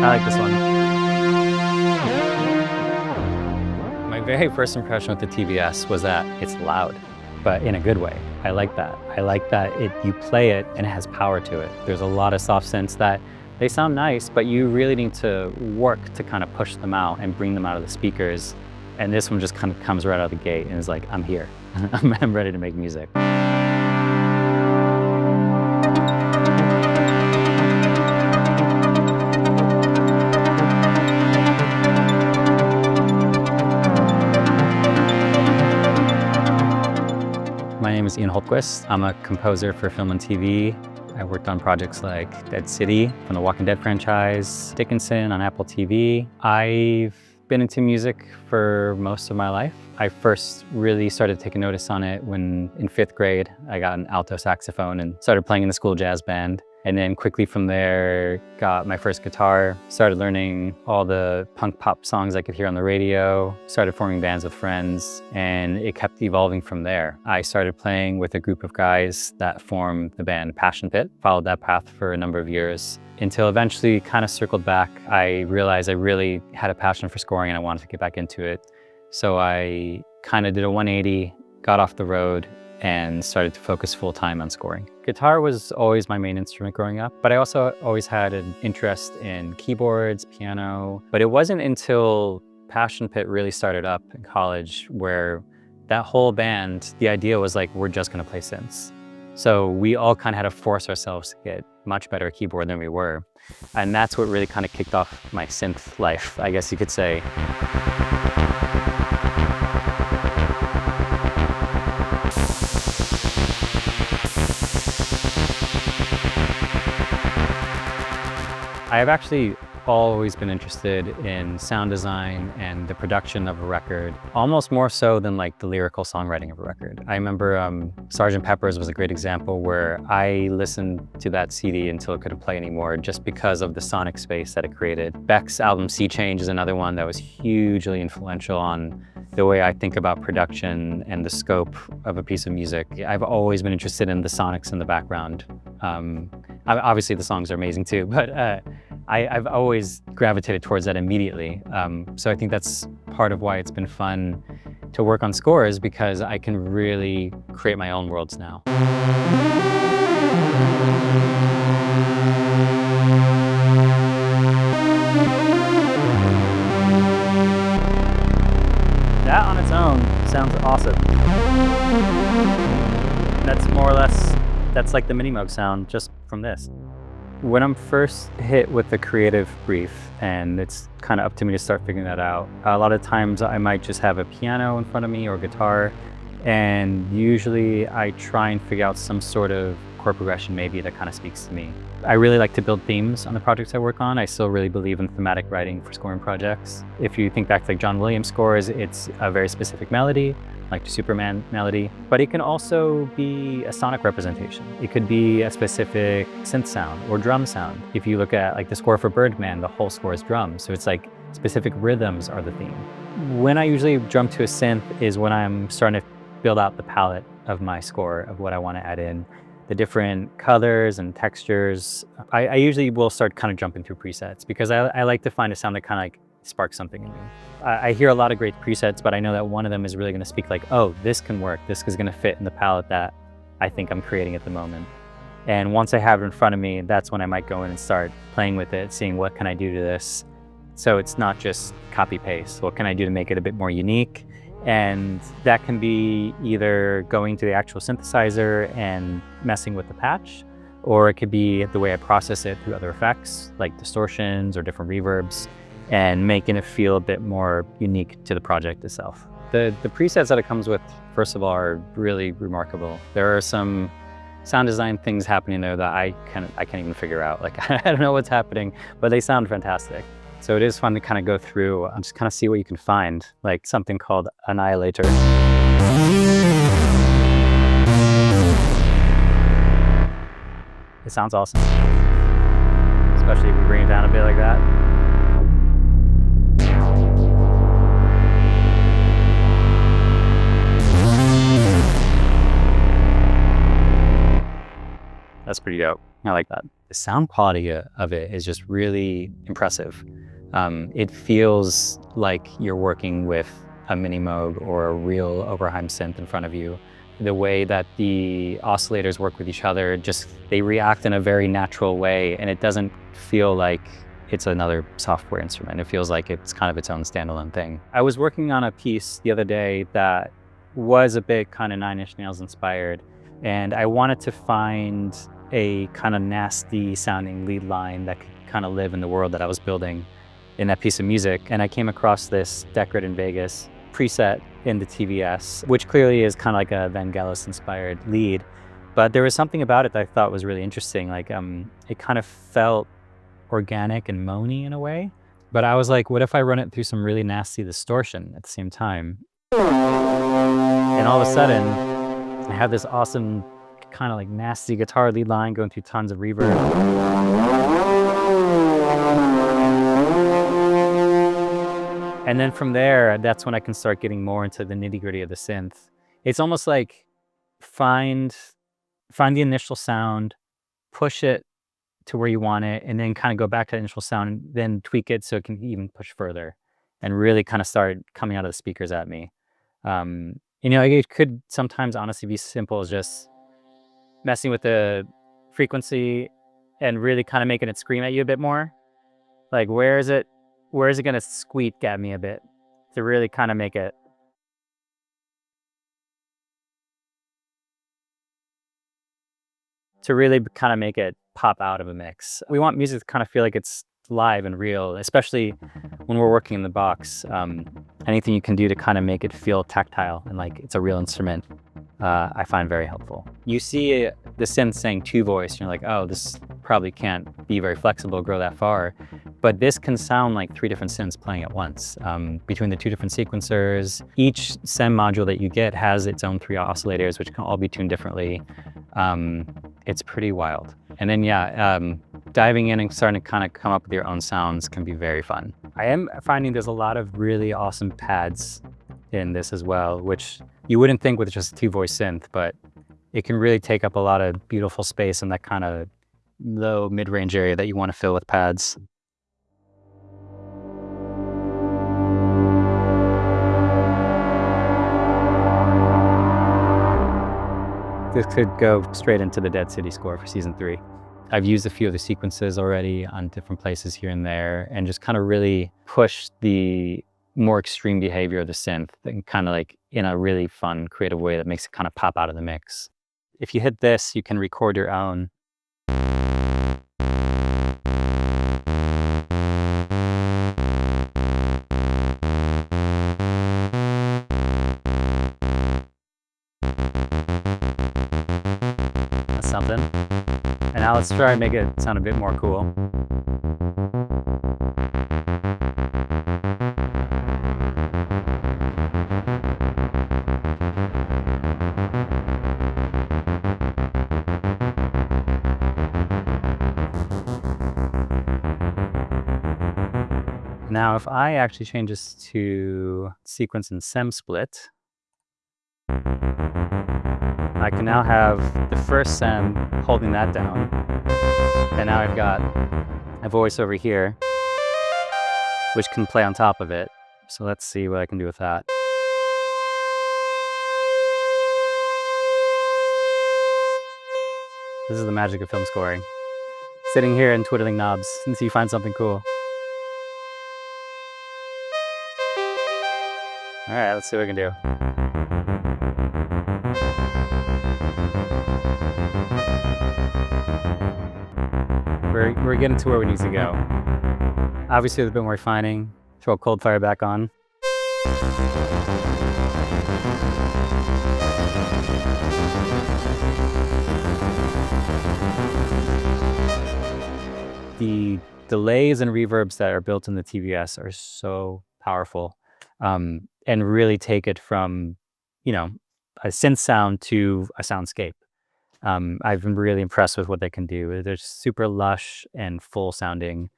I like this one. My very first impression with the TVS was that it's loud, but in a good way. I like that. I like that you play it and it has power to it. There's a lot of soft synths that they sound nice, but you really need to work to kind of push them out and bring them out of the speakers. And this one just kind of comes right out of the gate and is like, I'm here. I'm ready to make music. My name is Hultquist. I'm a composer for film and TV. I worked on projects like Dead City from the Walking Dead franchise, Dickinson on Apple TV. I've been into music for most of my life. I first really started taking notice on it when in 5th grade, I got an alto saxophone and started playing in the school jazz band. And then quickly from there, got my first guitar, started learning all the punk pop songs I could hear on the radio, started forming bands with friends, and it kept evolving from there. I started playing with a group of guys that formed the band Passion Pit, followed that path for a number of years, until eventually kind of circled back. I realized I really had a passion for scoring and I wanted to get back into it. So I kind of did a 180, got off the road, and started to focus full-time on scoring. Guitar was always my main instrument growing up, but I also always had an interest in keyboards, piano. But it wasn't until Passion Pit really started up in college where that whole band, the idea was like, we're just gonna play synths. So we all kind of had to force ourselves to get much better at keyboard than we were. And that's what really kind of kicked off my synth life, I guess you could say. I've actually always been interested in sound design and the production of a record, almost more so than like the lyrical songwriting of a record. I remember Sgt. Pepper's was a great example where I listened to that CD until it couldn't play anymore just because of the sonic space that it created. Beck's album Sea Change is another one that was hugely influential on the way I think about production and the scope of a piece of music. I've always been interested in the sonics in the background. Obviously the songs are amazing too, but I've always gravitated towards that immediately. So I think that's part of why it's been fun to work on scores, because I can really create my own worlds now. That on its own sounds awesome. That's more or less, that's like the Mini Moog sound just from this. When I'm first hit with the creative brief, and it's kind of up to me to start figuring that out, a lot of times I might just have a piano in front of me or guitar, and usually I try and figure out some sort of chord progression maybe that kind of speaks to me. I really like to build themes on the projects I work on. I still really believe in thematic writing for scoring projects. If you think back to like John Williams scores, it's a very specific melody, like the Superman melody, but it can also be a sonic representation. It could be a specific synth sound or drum sound. If you look at like the score for Birdman, the whole score is drums. So it's like specific rhythms are the theme. When I usually drum to a synth is when I'm starting to build out the palette of my score, of what I want to add in. The different colors and textures. I usually will start kind of jumping through presets because I like to find a sound that kind of like sparks something in me. I hear a lot of great presets, but I know that one of them is really going to speak like, oh, this can work. This is going to fit in the palette that I think I'm creating at the moment. And once I have it in front of me, that's when I might go in and start playing with it, seeing what can I do to this. So it's not just copy paste. What can I do to make it a bit more unique? And that can be either going to the actual synthesizer and messing with the patch, or it could be the way I process it through other effects like distortions or different reverbs, and making it feel a bit more unique to the project itself. The presets that it comes with, first of all, are really remarkable. There are some sound design things happening there that I can't even figure out. Like, I don't know what's happening, but they sound fantastic. So it is fun to kind of go through and just kind of see what you can find, like something called Annihilator. It sounds awesome, especially if we bring it down a bit like that. That's pretty dope. I like that. The sound quality of it is just really impressive. It feels like you're working with a Mini Moog or a real Oberheim synth in front of you. The way that the oscillators work with each other, they react in a very natural way, and it doesn't feel like it's another software instrument. It feels like it's kind of its own standalone thing. I was working on a piece the other day that was a bit kind of Nine Inch Nails inspired, and I wanted to find a kind of nasty sounding lead line that could kind of live in the world that I was building in that piece of music. And I came across this Decorate in Vegas preset in the TVS, which clearly is kind of like a Vangelis inspired lead. But there was something about it that I thought was really interesting. Like it kind of felt organic and moany in a way. But I was like, what if I run it through some really nasty distortion at the same time? And all of a sudden, I have this awesome kind of like nasty guitar lead line going through tons of reverb. And then from there, that's when I can start getting more into the nitty-gritty of the synth. It's almost like find the initial sound, push it to where you want it, and then kind of go back to the initial sound, and then tweak it so it can even push further and really kind of start coming out of the speakers at me. It could sometimes honestly be simple as just messing with the frequency and really kind of making it scream at you a bit more. Like, where is it going to squeak at me a bit to really kind of make it pop out of a mix. We want music to kind of feel like it's live and real, especially when we're working in the box. Anything you can do to kind of make it feel tactile and like it's a real instrument, I find very helpful. You see the synth saying 2 voice, and you're like, oh, this probably can't be very flexible, grow that far. But this can sound like 3 different synths playing at once. Between the 2 different sequencers, each SEM module that you get has its own 3 oscillators, which can all be tuned differently. It's pretty wild. And then, diving in and starting to kind of come up with your own sounds can be very fun. I am finding there's a lot of really awesome pads in this as well, which you wouldn't think with just a 2-voice synth, but it can really take up a lot of beautiful space in that kind of low mid-range area that you want to fill with pads. This could go straight into the Dead City score for season 3. I've used a few of the sequences already on different places here and there, and just kind of really push the more extreme behavior of the synth and kind of like in a really fun, creative way that makes it kind of pop out of the mix. If you hit this, you can record your own. That's something. And now let's try and make it sound a bit more cool. Now, if I actually change this to sequence and SEM split, I can now have the first SEM holding that down. And now I've got a voice over here, which can play on top of it. So let's see what I can do with that. This is the magic of film scoring. Sitting here and twiddling knobs until you find something cool. All right, let's see what we can do. We're getting to where we need to go. Obviously, there's a bit more refining. Throw Cold Fire back on. The delays and reverbs that are built in the TVS are so powerful, and really take it from, a synth sound to a soundscape. I've been really impressed with what they can do. They're super lush and full sounding.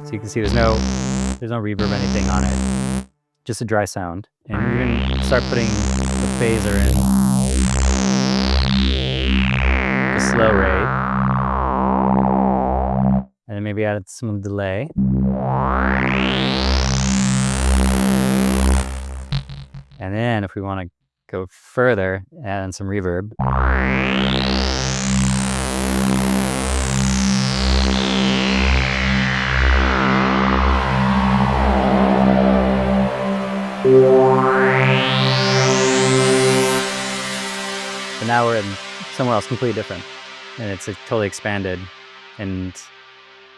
So you can see there's no reverb or anything on it, just a dry sound. And we're gonna start putting the phaser in. the slow rate, and then maybe add some delay. And then if we want to go further, add in some reverb. But now we're in somewhere else completely different, and it's totally expanded, and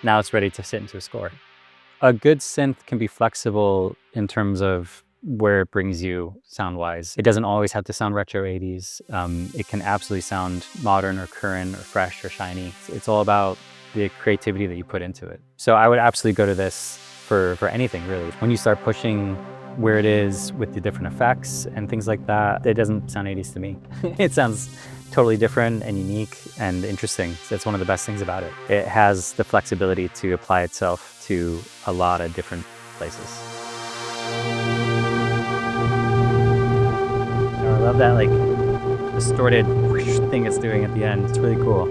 now it's ready to sit into a score. A good synth can be flexible in terms of where it brings you sound-wise. It doesn't always have to sound retro 80s. It can absolutely sound modern or current or fresh or shiny. It's all about the creativity that you put into it. So I would absolutely go to this for anything, really. When you start pushing where it is with the different effects and things like that, it doesn't sound 80s to me. It sounds totally different and unique and interesting. That's one of the best things about it. It has the flexibility to apply itself to a lot of different places. I love that like distorted thing it's doing at the end. It's really cool.